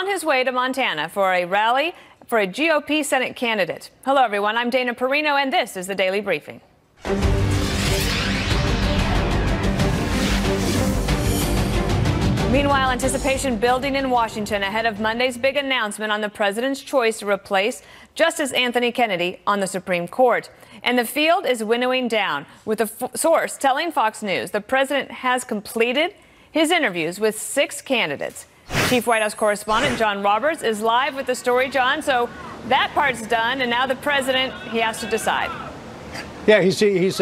On his way to Montana for a rally for a GOP Senate candidate. Hello, everyone. I'm Dana Perino, and this is the Daily Briefing. Meanwhile, anticipation building in Washington ahead of Monday's big announcement on the president's choice to replace Justice Anthony Kennedy on the Supreme Court. And the field is winnowing down, with a source telling Fox News the president has completed his interviews with 6 candidates. Chief White House correspondent John Roberts is live with the story. John, so that part's done, and now the president, he has to decide. Yeah, he's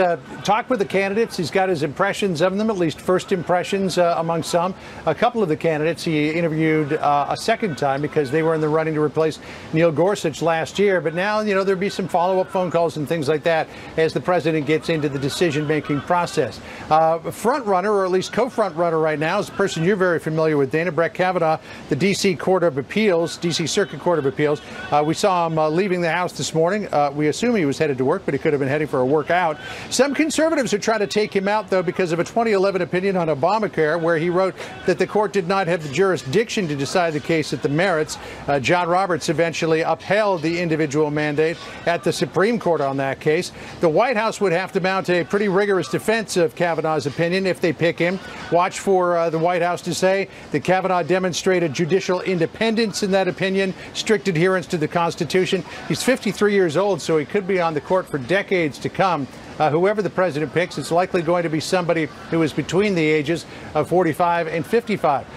talked with the candidates. He's got his impressions of them, at least first impressions among some. A couple of the candidates he interviewed a second time because they were in the running to replace Neil Gorsuch last year. But now, you know, there'll be some follow-up phone calls and things like that as the president gets into the decision-making process. Front runner, or at least co-front runner right now, is a person you're very familiar with, Dana, Brett Kavanaugh, the D.C. Court of Appeals, D.C. Circuit Court of Appeals. We saw him leaving the House this morning. We assume he was headed to work, but he could have been heading for a workout. Some conservatives are trying to take him out, though, because of a 2011 opinion on Obamacare, where he wrote that the court did not have the jurisdiction to decide the case at the merits. John Roberts eventually upheld the individual mandate at the Supreme Court on that case. The White House would have to mount a pretty rigorous defense of Kavanaugh's opinion if they pick him. Watch for the White House to say that Kavanaugh demonstrated judicial independence in that opinion, strict adherence to the Constitution. He's 53 years old, so he could be on the court for decades to come. Whoever the president picks, it's likely going to be somebody who is between the ages of 45 and 55.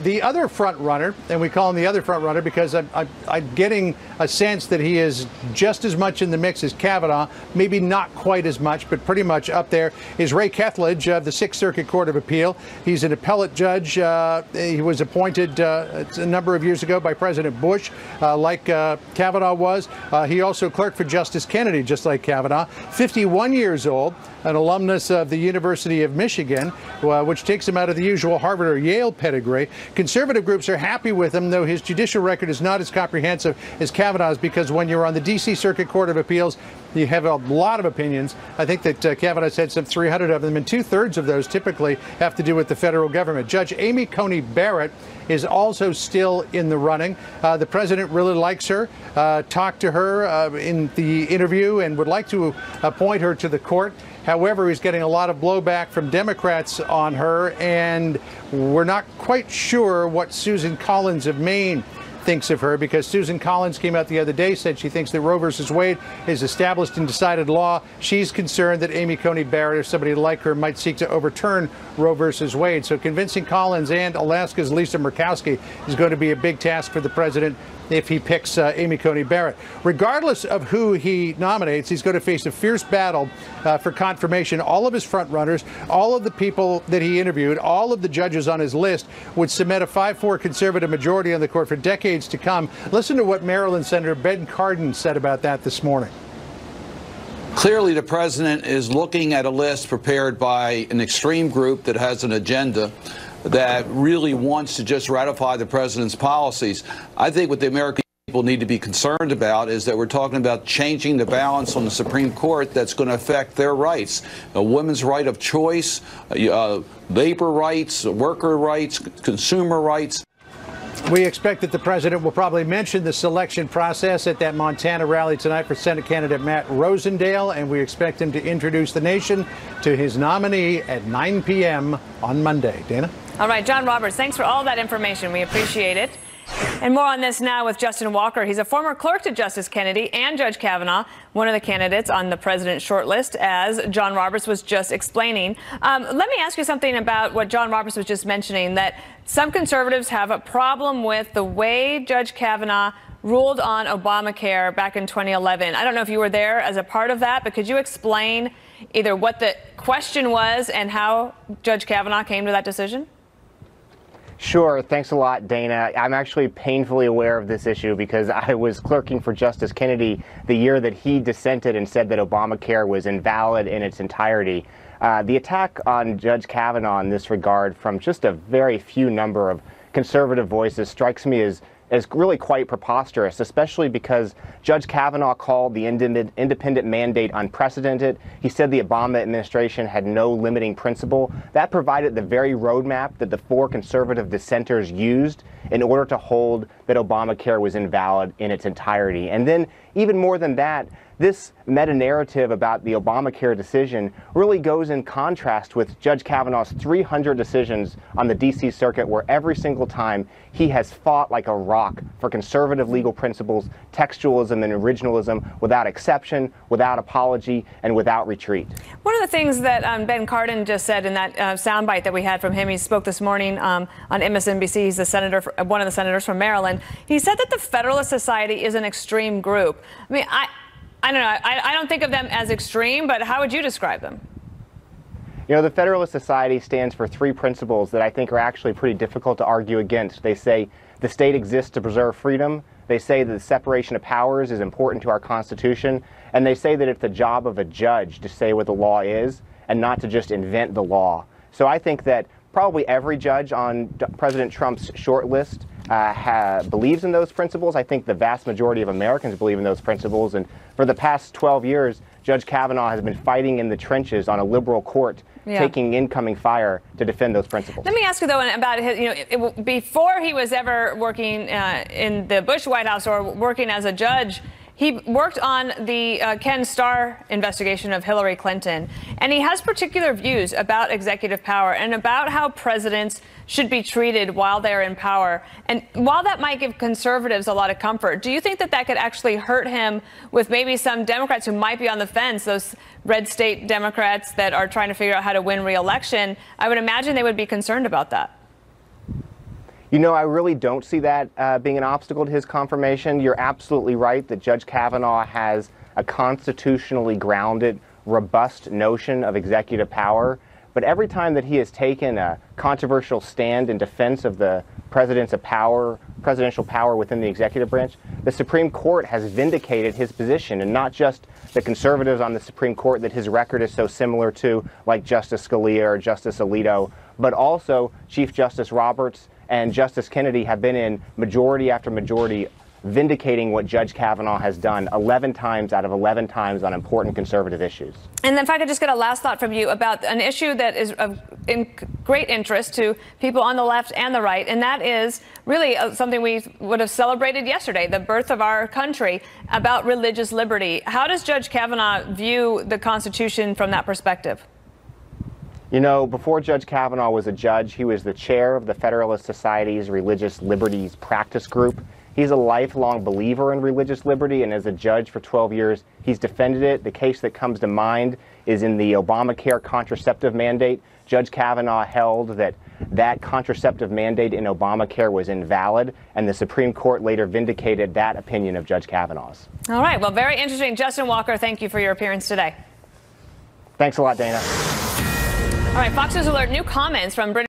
The other front runner, and we call him the other front runner because I'm getting a sense that he is just as much in the mix as Kavanaugh, maybe not quite as much, but pretty much up there, is Ray Kethledge of the 6th Circuit Court of Appeal. He's an appellate judge. He was appointed a number of years ago by President Bush, like Kavanaugh was. He also clerked for Justice Kennedy, just like Kavanaugh. 51 years old, an alumnus of the University of Michigan, which takes him out of the usual Harvard or Yale pedigree. Conservative groups are happy with him, though his judicial record is not as comprehensive as Kavanaugh's, because when you're on the D.C. Circuit Court of Appeals, you have a lot of opinions. I think that Kavanaugh said some 300 of them, and 2/3 of those typically have to do with the federal government. Judge Amy Coney Barrett is also still in the running. The president really likes her, talked to her in the interview, and would like to appoint her to the court. However, he's getting a lot of blowback from Democrats on her, and we're not quite sure what Susan Collins of Maine thinks of her, because Susan Collins came out the other day, said she thinks that Roe versus Wade is established and decided law. She's concerned that Amy Coney Barrett or somebody like her might seek to overturn Roe versus Wade. So convincing Collins and Alaska's Lisa Murkowski is going to be a big task for the president if he picks Amy Coney Barrett. Regardless of who he nominates, he's going to face a fierce battle for confirmation. All of his frontrunners, all of the people that he interviewed, all of the judges on his list would cement a 5-4 conservative majority on the court for decades to come. Listen to what Maryland Senator Ben Cardin said about that this morning. Clearly, the president is looking at a list prepared by an extreme group that has an agenda that really wants to just ratify the president's policies. I think what the American people need to be concerned about is that we're talking about changing the balance on the Supreme Court that's going to affect their rights. A women's right of choice, labor rights, worker rights, consumer rights. We expect that the president will probably mention the selection process at that Montana rally tonight for Senate candidate Matt Rosendale, and we expect him to introduce the nation to his nominee at 9 p.m. on Monday. Dana? All right, John Roberts, thanks for all that information. We appreciate it. And more on this now with Justin Walker. He's a former clerk to Justice Kennedy and Judge Kavanaugh, one of the candidates on the president's shortlist, as John Roberts was just explaining. Let me ask you something about what John Roberts was just mentioning, that some conservatives have a problem with the way Judge Kavanaugh ruled on Obamacare back in 2011. I don't know if you were there as a part of that, but could you explain either what the question was and how Judge Kavanaugh came to that decision? Sure. Thanks a lot, Dana. I'm actually painfully aware of this issue because I was clerking for Justice Kennedy the year that he dissented and said that Obamacare was invalid in its entirety. The attack on Judge Kavanaugh in this regard from just a very few number of conservative voices strikes me as is really quite preposterous, especially because Judge Kavanaugh called the independent mandate unprecedented. He said the Obama administration had no limiting principle. That provided the very roadmap that the 4 conservative dissenters used in order to hold that Obamacare was invalid in its entirety. And then, even more than that, this meta-narrative about the Obamacare decision really goes in contrast with Judge Kavanaugh's 300 decisions on the D.C. Circuit, where every single time he has fought like a rock for conservative legal principles, textualism and originalism, without exception, without apology, and without retreat. One of the things that Ben Cardin just said in that soundbite that we had from him, he spoke this morning on MSNBC. He's the senator, one of the senators from Maryland. He said that the Federalist Society is an extreme group. I mean, I don't know. I don't think of them as extreme, but how would you describe them? You know, the Federalist Society stands for 3 principles that I think are actually pretty difficult to argue against. They say the state exists to preserve freedom. They say that the separation of powers is important to our Constitution. And they say that it's the job of a judge to say what the law is and not to just invent the law. So I think that probably every judge on President Trump's short list believes in those principles. I think the vast majority of Americans believe in those principles. And for the past 12 years, Judge Kavanaugh has been fighting in the trenches on a liberal court, taking incoming fire to defend those principles. Let me ask you, though, about his, before he was ever working in the Bush White House or working as a judge, he worked on the Ken Starr investigation of Hillary Clinton, and he has particular views about executive power and about how presidents should be treated while they're in power. And while that might give conservatives a lot of comfort, do you think that that could actually hurt him with maybe some Democrats who might be on the fence, those red state Democrats that are trying to figure out how to win re-election? I would imagine they would be concerned about that. You know, I really don't see that being an obstacle to his confirmation. You're absolutely right that Judge Kavanaugh has a constitutionally grounded, robust notion of executive power. But every time that he has taken a controversial stand in defense of the presidential power within the executive branch, the Supreme Court has vindicated his position, and not just the conservatives on the Supreme Court that his record is so similar to, like Justice Scalia or Justice Alito, but also Chief Justice Roberts and Justice Kennedy have been in majority after majority vindicating what Judge Kavanaugh has done 11 times out of 11 times on important conservative issues. And then if I could just get a last thought from you about an issue that is of great interest to people on the left and the right, and that is really something we would have celebrated yesterday, the birth of our country, about religious liberty. How does Judge Kavanaugh view the Constitution from that perspective? You know, before Judge Kavanaugh was a judge, he was the chair of the Federalist Society's Religious Liberties Practice Group. He's a lifelong believer in religious liberty, and as a judge for 12 years, he's defended it. The case that comes to mind is in the Obamacare contraceptive mandate. Judge Kavanaugh held that that contraceptive mandate in Obamacare was invalid, and the Supreme Court later vindicated that opinion of Judge Kavanaugh's. All right. Well, very interesting. Justin Walker, thank you for your appearance today. Thanks a lot, Dana. All right. Fox News Alert, new comments from British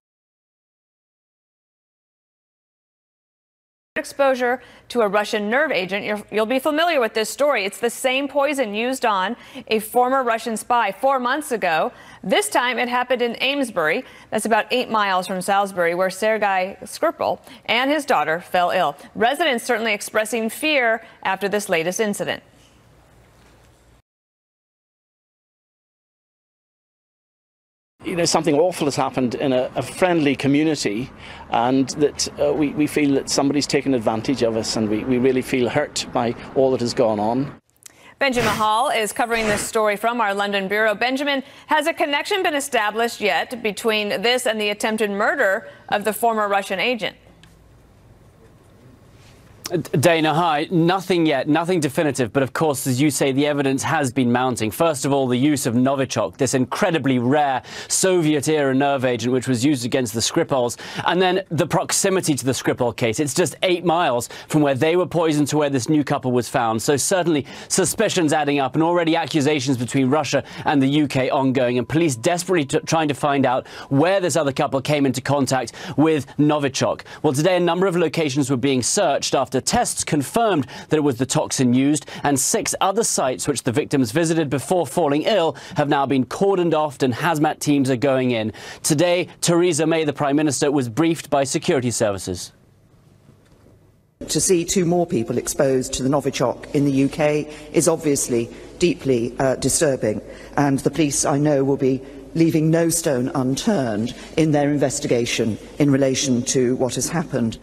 exposure to a Russian nerve agent. You'll be familiar with this story. It's the same poison used on a former Russian spy 4 months ago. This time it happened in Amesbury. That's about 8 miles from Salisbury, where Sergei Skripal and his daughter fell ill. Residents certainly expressing fear after this latest incident. You know, something awful has happened in a friendly community, and that we feel that somebody's taken advantage of us, and we really feel hurt by all that has gone on. Benjamin Hall is covering this story from our London bureau. Benjamin, has a connection been established yet between this and the attempted murder of the former Russian agent? Dana, hi. Nothing yet, nothing definitive. But of course, as you say, the evidence has been mounting. First of all, the use of Novichok, this incredibly rare Soviet-era nerve agent which was used against the Skripals, and then the proximity to the Skripal case. It's just 8 miles from where they were poisoned to where this new couple was found. So certainly suspicions adding up, and already accusations between Russia and the UK ongoing, and police desperately trying to find out where this other couple came into contact with Novichok. Well, today a number of locations were being searched after tests confirmed that it was the toxin used, and 6 other sites which the victims visited before falling ill have now been cordoned off, and hazmat teams are going in. Today, Theresa May, the Prime Minister, was briefed by security services. to see 2 more people exposed to the Novichok in the UK is obviously deeply disturbing, and the police, I know, will be leaving no stone unturned in their investigation in relation to what has happened.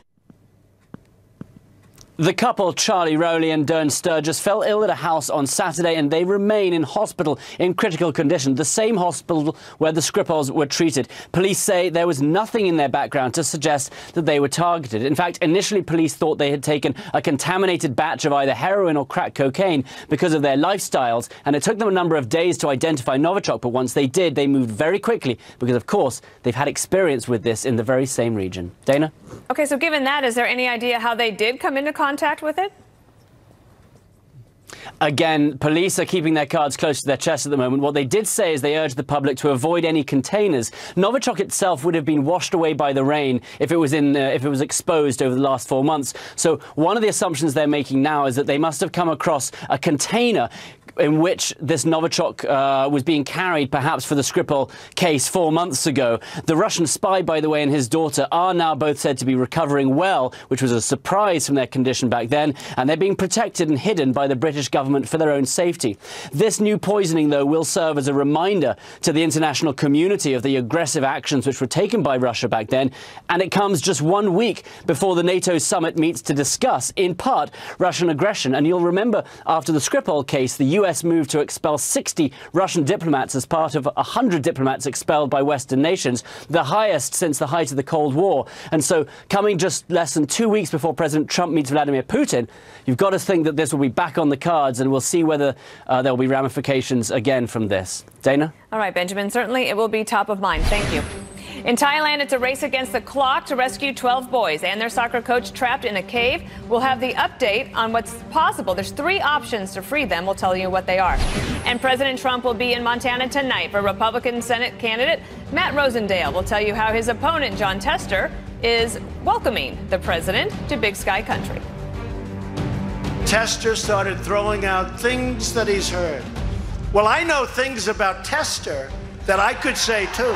The couple, Charlie Rowley and Dern Sturgis, fell ill at a house on Saturday and they remain in hospital in critical condition, the same hospital where the Skripals were treated. Police say there was nothing in their background to suggest that they were targeted. In fact, initially police thought they had taken a contaminated batch of either heroin or crack cocaine because of their lifestyles, and it took them a number of days to identify Novichok, but once they did, they moved very quickly because, of course, they've had experience with this in the very same region. Dana? Okay, so given that, is there any idea how they did come into contact with it? Again, police are keeping their cards close to their chest at the moment. What they did say is they urged the public to avoid any containers. Novichok itself would have been washed away by the rain if it was exposed over the last 4 months. So one of the assumptions they're making now is that they must have come across a container in which this Novichok was being carried, perhaps for the Skripal case 4 months ago. The Russian spy, by the way, and his daughter are now both said to be recovering well, which was a surprise from their condition back then, and they're being protected and hidden by the British government for their own safety. This new poisoning, though, will serve as a reminder to the international community of the aggressive actions which were taken by Russia back then, and it comes just 1 week before the NATO summit meets to discuss, in part, Russian aggression. And you'll remember, after the Skripal case, the US moved to expel 60 Russian diplomats as part of 100 diplomats expelled by Western nations, the highest since the height of the Cold War. And so, coming just less than 2 weeks before President Trump meets Vladimir Putin, you've got to think that this will be back on the cards, and we'll see whether there will be ramifications again from this. Dana? All right, Benjamin, certainly it will be top of mind. Thank you. In Thailand, it's a race against the clock to rescue 12 boys and their soccer coach trapped in a cave. We'll have the update on what's possible. There's 3 options to free them. We'll tell you what they are. And President Trump will be in Montana tonight for Republican Senate candidate Matt Rosendale. We'll tell you how his opponent, Jon Tester, is welcoming the president to Big Sky Country. Tester started throwing out things that he's heard. Well, I know things about Tester that I could say too.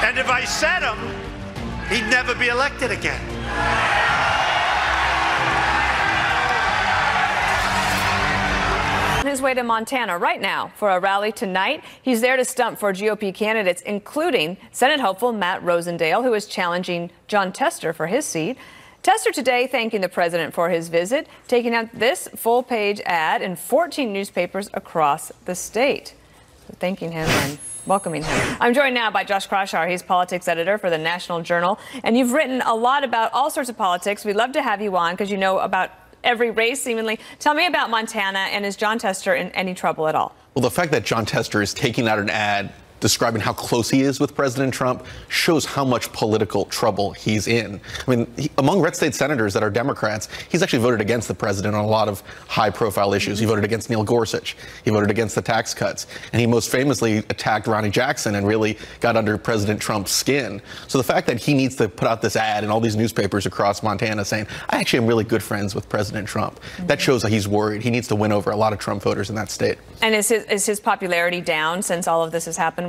And if I said them, he'd never be elected again. On his way to Montana right now for a rally tonight. He's there to stump for GOP candidates, including Senate hopeful Matt Rosendale, who is challenging Jon Tester for his seat. Tester today thanking the president for his visit, taking out this full-page ad in 14 newspapers across the state. So thanking him and welcoming him. I'm joined now by Josh Krashar. He's politics editor for the National Journal. And you've written a lot about all sorts of politics. We'd love to have you on because you know about every race, seemingly. Tell me about Montana, and is Jon Tester in any trouble at all? Well, the fact that Jon Tester is taking out an ad describing how close he is with President Trump shows how much political trouble he's in. I mean, among red state senators that are Democrats, he's actually voted against the president on a lot of high-profile issues. He voted against Neil Gorsuch. He voted against the tax cuts. And he most famously attacked Ronnie Jackson and really got under President Trump's skin. So the fact that he needs to put out this ad in all these newspapers across Montana saying, I actually am really good friends with President Trump, that shows that he's worried. He needs to win over a lot of Trump voters in that state. And is his popularity down since all of this has happened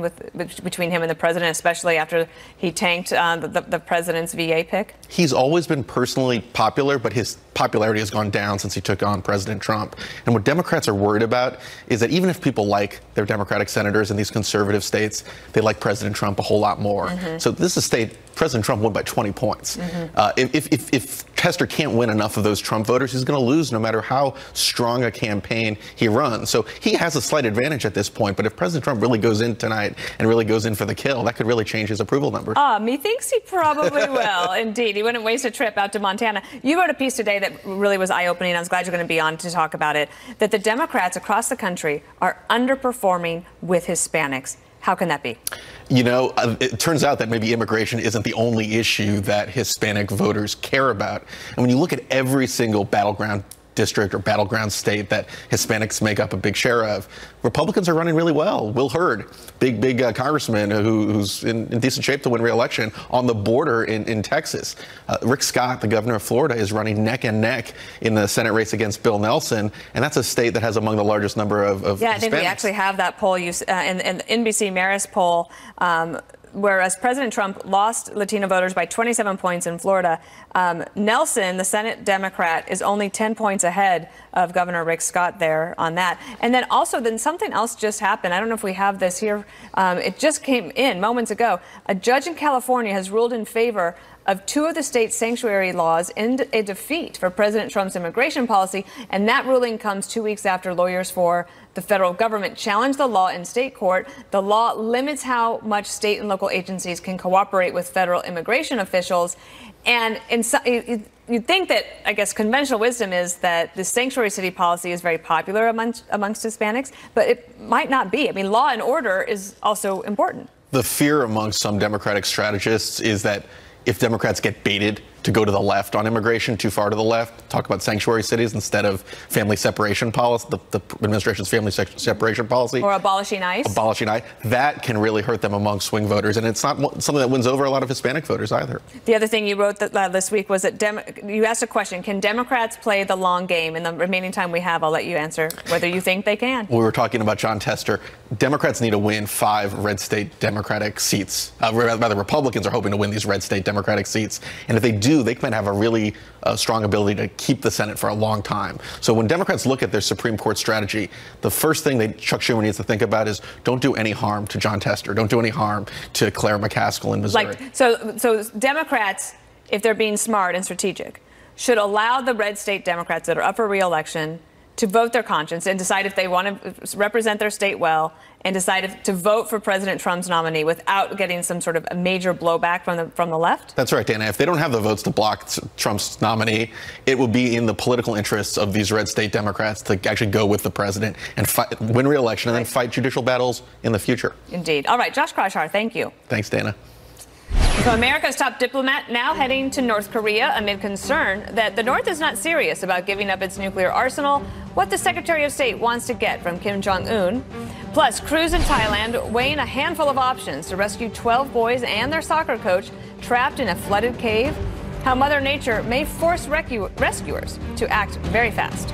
between him and the president, especially after he tanked the president's VA pick? He's always been personally popular, but his popularity has gone down since he took on President Trump. And what Democrats are worried about is that even if people like their Democratic senators in these conservative states, they like President Trump a whole lot more. So this is a state President Trump won by 20 points. If Tester can't win enough of those Trump voters, he's going to lose no matter how strong a campaign he runs. So he has a slight advantage at this point. But if President Trump really goes in tonight and really goes in for the kill, that could really change his approval numbers. Methinks he probably will. Indeed. He wouldn't waste a trip out to Montana. You wrote a piece today that really was eye-opening. I was glad you're going to be on to talk about it, that the Democrats across the country are underperforming with Hispanics. How can that be? You know, it turns out that maybe immigration isn't the only issue that Hispanic voters care about. And when you look at every single battleground district or battleground state that Hispanics make up a big share of, Republicans are running really well. Will Hurd, big congressman who's in decent shape to win re-election on the border in Texas. Rick Scott, the governor of Florida, is running neck and neck in the Senate race against Bill Nelson, and that's a state that has among the largest number of Yeah, Hispanics. I think we actually have that poll. In the NBC Marist poll, whereas President Trump lost Latino voters by 27 points in Florida, Nelson, the Senate Democrat, is only 10 points ahead of Governor Rick Scott there on that. And then also, something else just happened. I don't know if we have this here. It just came in moments ago. A judge in California has ruled in favor of two of the state's sanctuary laws in a defeat for President Trump's immigration policy. And that ruling comes 2 weeks after lawyers for the federal government challenged the law in state court. The law limits how much state and local agencies can cooperate with federal immigration officials. And you'd think that, I guess, conventional wisdom is that the sanctuary city policy is very popular amongst Hispanics, but it might not be. I mean, law and order is also important. The fear among some Democratic strategists is that if Democrats get baited to go to the left on immigration, too far to the left, talk about sanctuary cities instead of family separation policy, the administration's family separation policy. Or abolishing ICE. Abolishing ICE. That can really hurt them among swing voters. And it's not something that wins over a lot of Hispanic voters either. The other thing you wrote this week was that you asked a question, can Democrats play the long game? In the remaining time we have, I'll let you answer whether you think they can. We were talking about Jon Tester. Democrats need to win 5 red state Democratic seats. Rather, Republicans are hoping to win these red state Democratic seats. And if they do, they might have a really strong ability to keep the Senate for a long time. So when Democrats look at their Supreme Court strategy, the first thing Chuck Schumer needs to think about is don't do any harm to Jon Tester. Don't do any harm to Claire McCaskill in Missouri. So Democrats, if they're being smart and strategic, should allow the red state Democrats that are up for re-election to vote their conscience and decide if they want to represent their state well and decide to vote for President Trump's nominee without getting some sort of a major blowback from the left? That's right, Dana. If they don't have the votes to block Trump's nominee, it will be in the political interests of these red state Democrats to actually go with the president and win re-election and then fight judicial battles in the future. Indeed. All right, Josh Krashar, thank you. Thanks, Dana. So America's top diplomat now heading to North Korea amid concern that the North is not serious about giving up its nuclear arsenal, what the Secretary of State wants to get from Kim Jong-un. Plus, crews in Thailand weighing a handful of options to rescue 12 boys and their soccer coach trapped in a flooded cave. How Mother Nature may force rescuers to act very fast.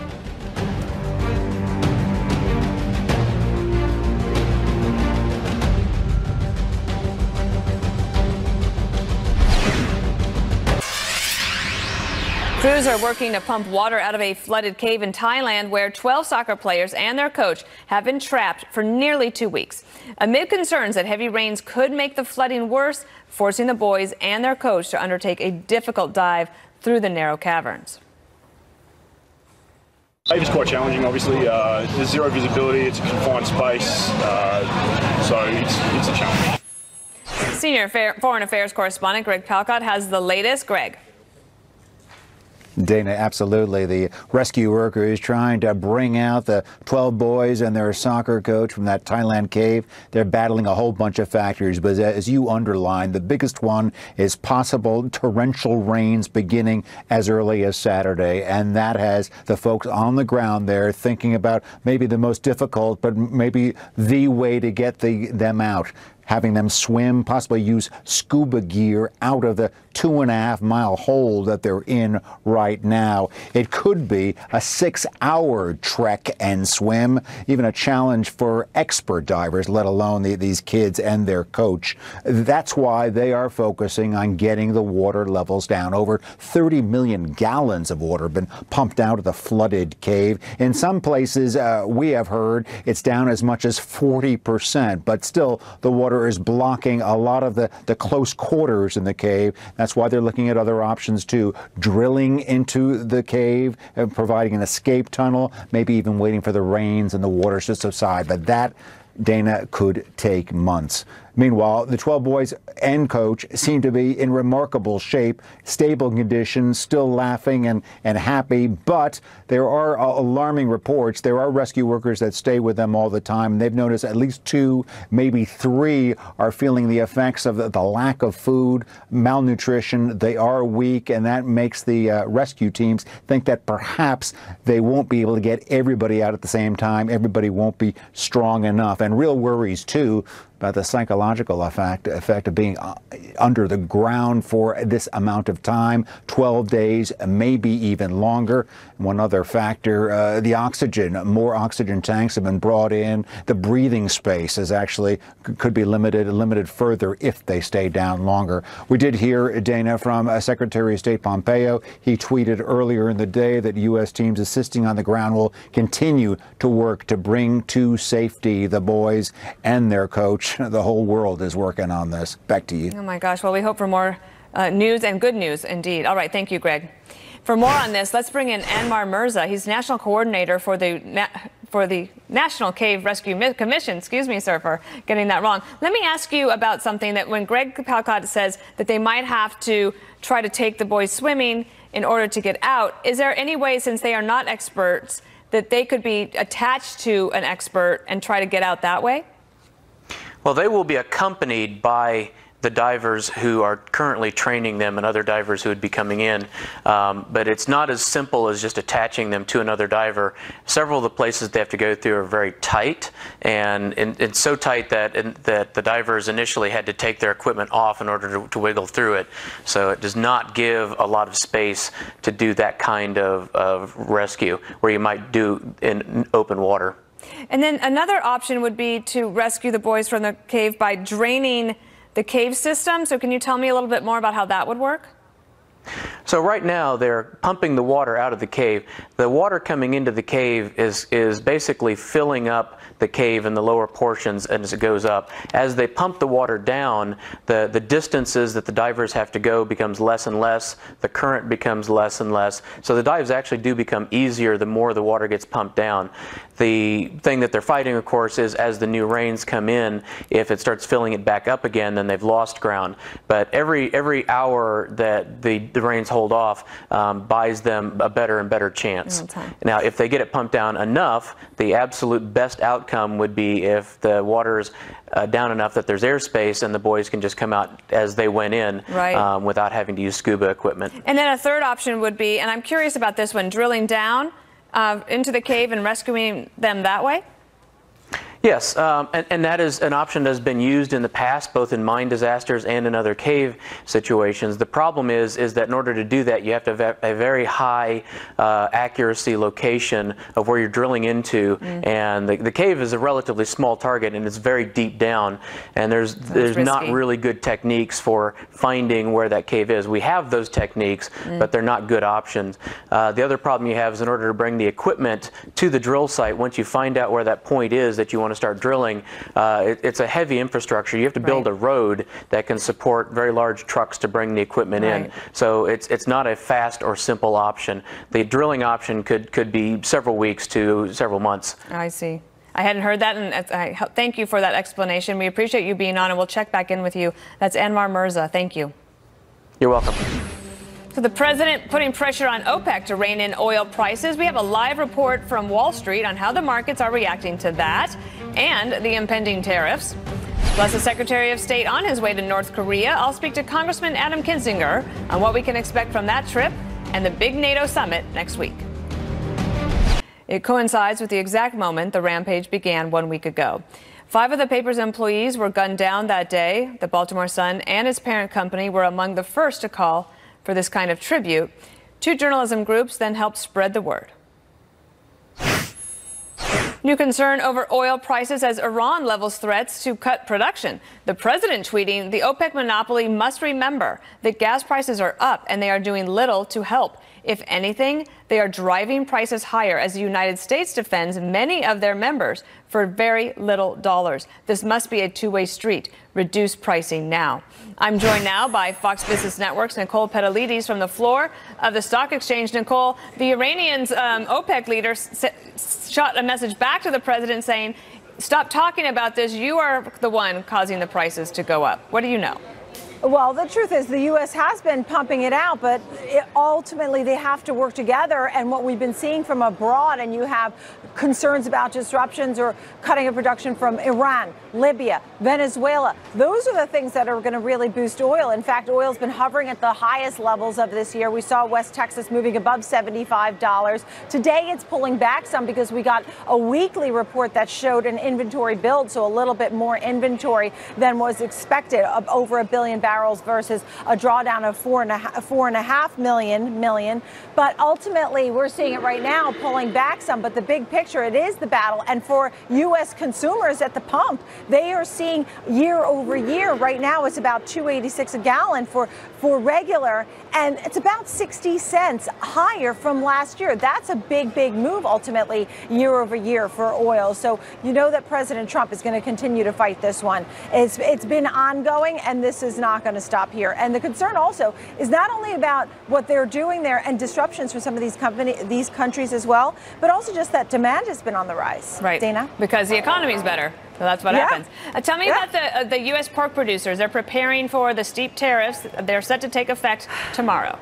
Crews are working to pump water out of a flooded cave in Thailand where 12 soccer players and their coach have been trapped for nearly 2 weeks. Amid concerns that heavy rains could make the flooding worse, forcing the boys and their coach to undertake a difficult dive through the narrow caverns. It's quite challenging, obviously. There's zero visibility, it's a confined space, so it's a challenge. Senior Foreign Affairs correspondent Greg Palcott has the latest. Greg. Dana, absolutely. The rescue workers trying to bring out the 12 boys and their soccer coach from that Thailand cave. They're battling a whole bunch of factors, but as you underlined, the biggest one is possible torrential rains beginning as early as Saturday, and that has the folks on the ground there thinking about maybe the most difficult, but maybe the way to get them out. Having them swim, possibly use scuba gear out of the 2.5-mile hole that they're in right now. It could be a 6-hour trek and swim, even a challenge for expert divers, let alone these kids and their coach. That's why they are focusing on getting the water levels down. Over 30 million gallons of water have been pumped out of the flooded cave. In some places, we have heard it's down as much as 40%, but still the water is blocking a lot of the close quarters in the cave. That's why they're looking at other options too. Drilling into the cave and providing an escape tunnel, maybe even waiting for the rains and the waters to subside. But that, Dana, could take months. Meanwhile, the 12 boys and coach seem to be in remarkable shape, stable conditions, still laughing and happy, but there are alarming reports. There are rescue workers that stay with them all the time. They've noticed at least 2, maybe 3 are feeling the effects of the lack of food, malnutrition. They are weak, and that makes the rescue teams think that perhaps they won't be able to get everybody out at the same time. Everybody won't be strong enough. And real worries, too, about the psychological effect of being under the ground for this amount of time, 12 days, maybe even longer. One other factor, the oxygen. More oxygen tanks have been brought in. The breathing space is actually could be limited further if they stay down longer. We did hear, Dana, from Secretary of State Pompeo. He tweeted earlier in the day that U.S. teams assisting on the ground will continue to work to bring to safety the boys and their coach. The whole world is working on this. Back to you. Oh, my gosh. Well, we hope for more news, and good news indeed. All right. Thank you, Greg. For more on this, let's bring in Anwar Mirza. He's national coordinator for the National Cave Rescue Commission. Excuse me, sir, for getting that wrong. Let me ask you about something that when Greg Palcott says that they might have to try to take the boys swimming in order to get out, is there any way, since they are not experts, that they could be attached to an expert and try to get out that way? Well, they will be accompanied by the divers who are currently training them and other divers who would be coming in. But it's not as simple as just attaching them to another diver. Several of the places they have to go through are very tight, and it's so tight that the divers initially had to take their equipment off in order to wiggle through it. So it does not give a lot of space to do that kind of rescue where you might do in open water. And then another option would be to rescue the boys from the cave by draining the cave system. So can you tell me a little bit more about how that would work? So right now they're pumping the water out of the cave. The water coming into the cave is basically filling up the cave in the lower portions as it goes up. As they pump the water down, the distances that the divers have to go becomes less and less. The current becomes less and less. So the dives actually do become easier the more the water gets pumped down. The thing that they're fighting, of course, is as the new rains come in, if it starts filling it back up again, then they've lost ground. But every hour that the rains hold off buys them a better and better chance. Now, if they get it pumped down enough, the absolute best outcome would be if the water's down enough that there's airspace and the boys can just come out as they went in, right, without having to use scuba equipment. And then a third option would be, and I'm curious about this one, drilling down into the cave and rescuing them that way? Yes, and that is an option that has been used in the past, both in mine disasters and in other cave situations. The problem is that in order to do that, you have to have a very high accuracy location of where you're drilling into, and the cave is a relatively small target, and it's very deep down, and there's not really good techniques for finding where that cave is. We have those techniques, but they're not good options. The other problem you have is in order to bring the equipment to the drill site, once you find out where that point is that you want to start drilling, it's a heavy infrastructure. You have to build a road that can support very large trucks to bring the equipment in. So it's not a fast or simple option. The drilling option could be several weeks to several months. I see. I hadn't heard that, and I thank you for that explanation. We appreciate you being on, and we'll check back in with you. That's Anwar Mirza. Thank you. You're welcome. So the president putting pressure on OPEC to rein in oil prices. We have a live report from Wall Street on how the markets are reacting to that and the impending tariffs. Plus, the Secretary of State on his way to North Korea. I'll speak to Congressman Adam Kinzinger on what we can expect from that trip and the big NATO summit next week. It coincides with the exact moment the rampage began 1 week ago. 5 of the paper's employees were gunned down that day. The Baltimore Sun and its parent company were among the first to call for this kind of tribute. 2 journalism groups then helped spread the word. New concern over oil prices as Iran levels threats to cut production. The president tweeting, the OPEC monopoly must remember that gas prices are up and they are doing little to help. If anything, they are driving prices higher as the United States defends many of their members for very little dollars. This must be a two-way street. Reduce pricing now. I'm joined now by Fox Business Network's Nicole Petalides from the floor of the stock exchange. Nicole, the Iranians' OPEC leader shot a message back to the president saying, stop talking about this. You are the one causing the prices to go up. What do you know? Well, the truth is the U.S. has been pumping it out, but ultimately they have to work together. And what we've been seeing from abroad, and you have concerns about disruptions or cutting of production from Iran, Libya, Venezuela. Those are the things that are going to really boost oil. In fact, oil's been hovering at the highest levels of this year. We saw West Texas moving above $75. Today it's pulling back some because we got a weekly report that showed an inventory build, so a little bit more inventory than was expected, of over 1 billion barrels versus a drawdown of 4.5 million. But ultimately, we're seeing it right now pulling back some. But the big picture, it is the battle. And for U.S. consumers at the pump, they are seeing year over year. Right now, it's about $2.86 a gallon for regular, and it's about 60 cents higher from last year. That's a big move ultimately year over year for oil. So you know that President Trump is going to continue to fight this one. It's been ongoing, and this is not going to stop here. And the concern also is not only about what they're doing there and disruptions for some of these countries as well, but also just that demand has been on the rise. Right. Dana? Because the economy is better. So that's what happens. Tell me about the U.S. pork producers. They're preparing for the steep tariffs. They're set to take effect tomorrow.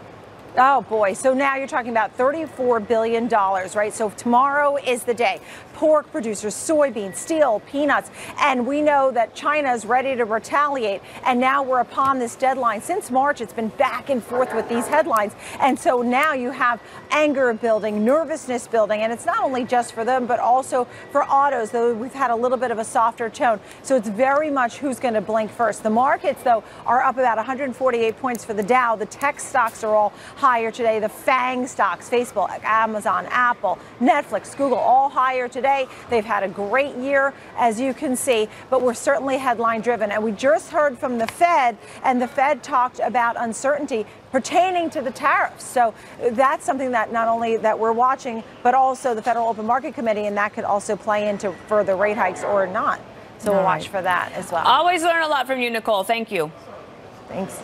Oh, boy. So now you're talking about $34 billion, right? So tomorrow is the day. Pork producers, soybeans, steel, peanuts. And we know that China is ready to retaliate. And now we're upon this deadline. Since March, it's been back and forth with these headlines. And so now you have anger building, nervousness building. And it's not only just for them, but also for autos, though we've had a little bit of a softer tone. So it's very much who's going to blink first. The markets, though, are up about 148 points for the Dow. The tech stocks are all higher today. The FANG stocks, Facebook, Amazon, Apple, Netflix, Google, all higher today. They've had a great year, as you can see, but we're certainly headline driven. And we just heard from the Fed, and the Fed talked about uncertainty pertaining to the tariffs. So that's something that not only that we're watching, but also the Federal Open Market Committee, and that could also play into further rate hikes or not. So we'll watch for that as well. Always learn a lot from you, Nicole. Thank you. Thanks.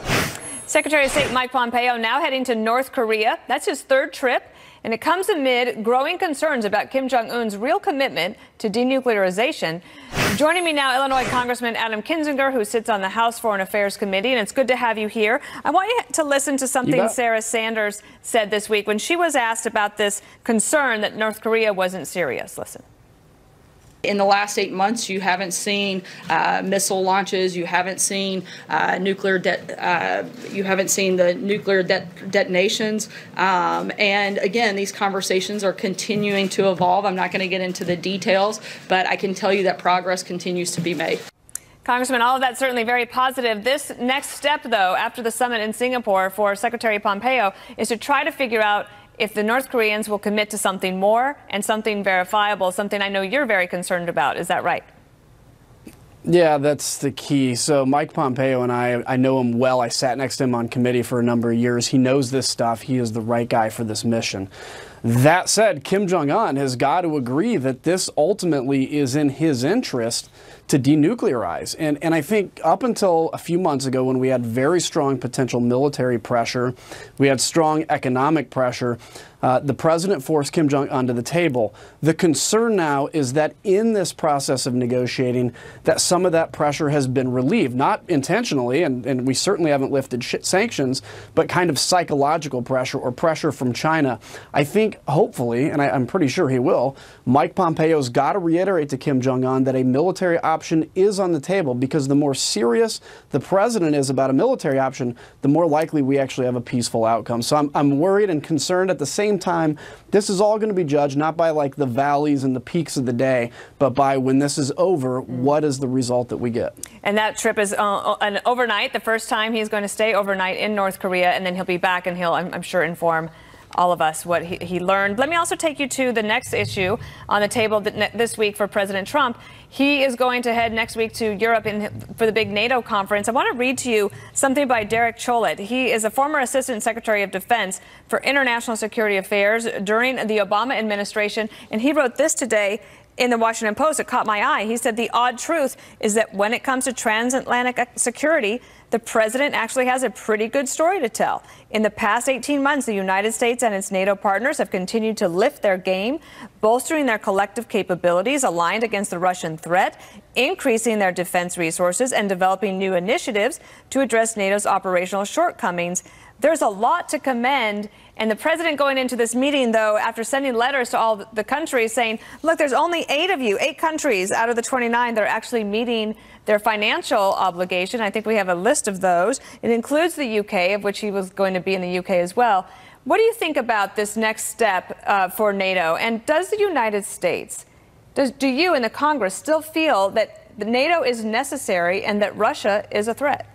Secretary of State Mike Pompeo now heading to North Korea. That's his third trip, and it comes amid growing concerns about Kim Jong-un's real commitment to denuclearization. Joining me now, Illinois Congressman Adam Kinzinger, who sits on the House Foreign Affairs Committee, and it's good to have you here. I want you to listen to something Sarah Sanders said this week when she was asked about this concern that North Korea wasn't serious. Listen. In the last 8 months, you haven't seen missile launches. You haven't seen you haven't seen the nuclear detonations. And again, these conversations are continuing to evolve. I'm not going to get into the details, but I can tell you that progress continues to be made. Congressman, all of that's certainly very positive. This next step, though, after the summit in Singapore for Secretary Pompeo, is to try to figure out if the North Koreans will commit to something more and something verifiable, something I know you're very concerned about. Is that right? Yeah, that's the key. So Mike Pompeo and I know him well. I sat next to him on committee for a number of years. He knows this stuff. He is the right guy for this mission. That said, Kim Jong-un has got to agree that this ultimately is in his interest to denuclearize. And I think up until a few months ago, when we had very strong potential military pressure, we had strong economic pressure, the president forced Kim Jong-un to the table. The concern now is that in this process of negotiating, that some of that pressure has been relieved, not intentionally, and we certainly haven't lifted sanctions, but kind of psychological pressure or pressure from China. I think, hopefully, and I'm pretty sure he will, Mike Pompeo's got to reiterate to Kim Jong-un that a military option is on the table, because the more serious the president is about a military option, the more likely we actually have a peaceful outcome. So I'm worried and concerned at the same time. This is all going to be judged not by like the valleys and the peaks of the day, but by when this is over, what is the result that we get. And that trip is an overnight, the first time he's going to stay overnight in North Korea, and then he'll be back and he'll, I'm sure, inform all of us what he learned. Let me also take you to the next issue on the table this week for President Trump. He is going to head next week to Europe for the big NATO conference. I want to read to you something by Derek Chollet. He is a former Assistant Secretary of Defense for International Security Affairs during the Obama administration, and he wrote this today. in the Washington Post, it caught my eye. He said the odd truth is that when it comes to transatlantic security, the president actually has a pretty good story to tell. In the past 18 months, the United States and its NATO partners have continued to lift their game, bolstering their collective capabilities aligned against the Russian threat, increasing their defense resources, and developing new initiatives to address NATO's operational shortcomings. There's a lot to commend. And the president going into this meeting, though, after sending letters to all the countries saying, look, there's only 8 of you, 8 countries out of the 29 that are actually meeting their financial obligation. I think we have a list of those. It includes the UK, of which he was going to be in the UK as well. What do you think about this next step for NATO? And does the United States, do you in the Congress still feel that NATO is necessary and that Russia is a threat?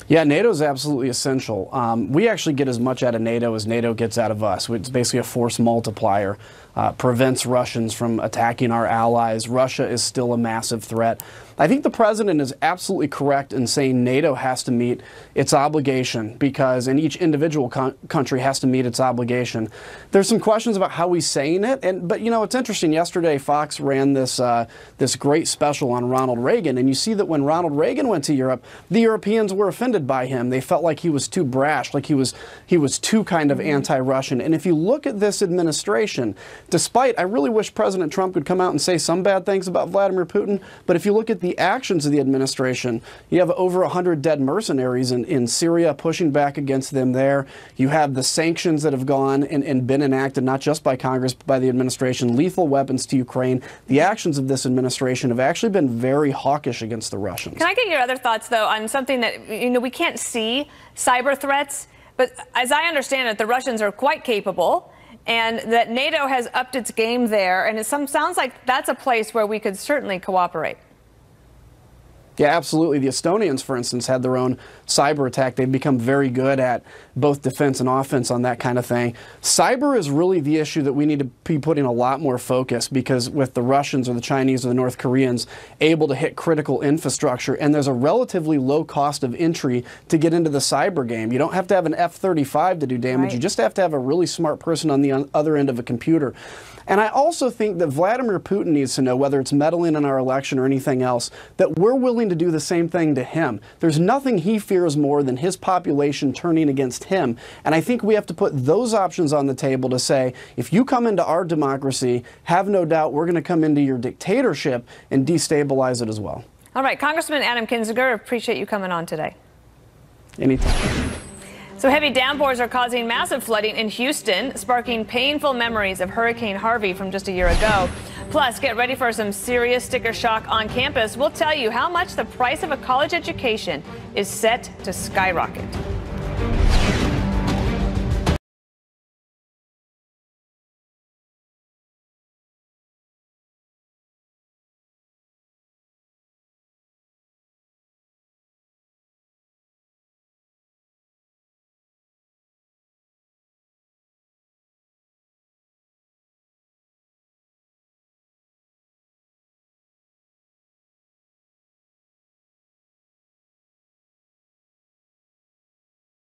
Yeah, NATO is absolutely essential. We actually get as much out of NATO as NATO gets out of us. It's basically a force multiplier. Prevents Russians from attacking our allies. Russia is still a massive threat. I think the president is absolutely correct in saying NATO has to meet its obligation because and each individual country has to meet its obligation. There's some questions about how he's saying it, but you know it's interesting. Yesterday, Fox ran this this great special on Ronald Reagan, and you see that when Ronald Reagan went to Europe, the Europeans were offended by him. They felt like he was too brash, like he was too kind of anti-Russian. And if you look at this administration, despite I really wish President Trump could come out and say some bad things about Vladimir Putin, but if you look at the actions of the administration, you have over 100 dead mercenaries in Syria pushing back against them there. You have the sanctions that have gone and been enacted, not just by Congress, but by the administration, lethal weapons to Ukraine. The actions of this administration have actually been very hawkish against the Russians. Can I get your other thoughts, though, on something that, you know, we can't see cyber threats, but as I understand it, the Russians are quite capable, and that NATO has upped its game there, and it sounds like that's a place where we could certainly cooperate. Yeah, absolutely. The Estonians, for instance, had their own cyber attack. They've become very good at both defense and offense on that kind of thing. Cyber is really the issue that we need to be putting a lot more focus because with the Russians or the Chinese or the North Koreans able to hit critical infrastructure, and there's a relatively low cost of entry to get into the cyber game. You don't have to have an F-35 to do damage. Right. You just have to have a really smart person on the other end of a computer. And I also think that Vladimir Putin needs to know, whether it's meddling in our election or anything else, that we're willing to do the same thing to him. There's nothing he fears more than his population turning against him. And I think we have to put those options on the table to say, if you come into our democracy, have no doubt we're going to come into your dictatorship and destabilize it as well. All right, Congressman Adam Kinzinger, appreciate you coming on today. Anytime. So heavy downpours are causing massive flooding in Houston, sparking painful memories of Hurricane Harvey from just a year ago. Plus, get ready for some serious sticker shock on campus. We'll tell you how much the price of a college education is set to skyrocket.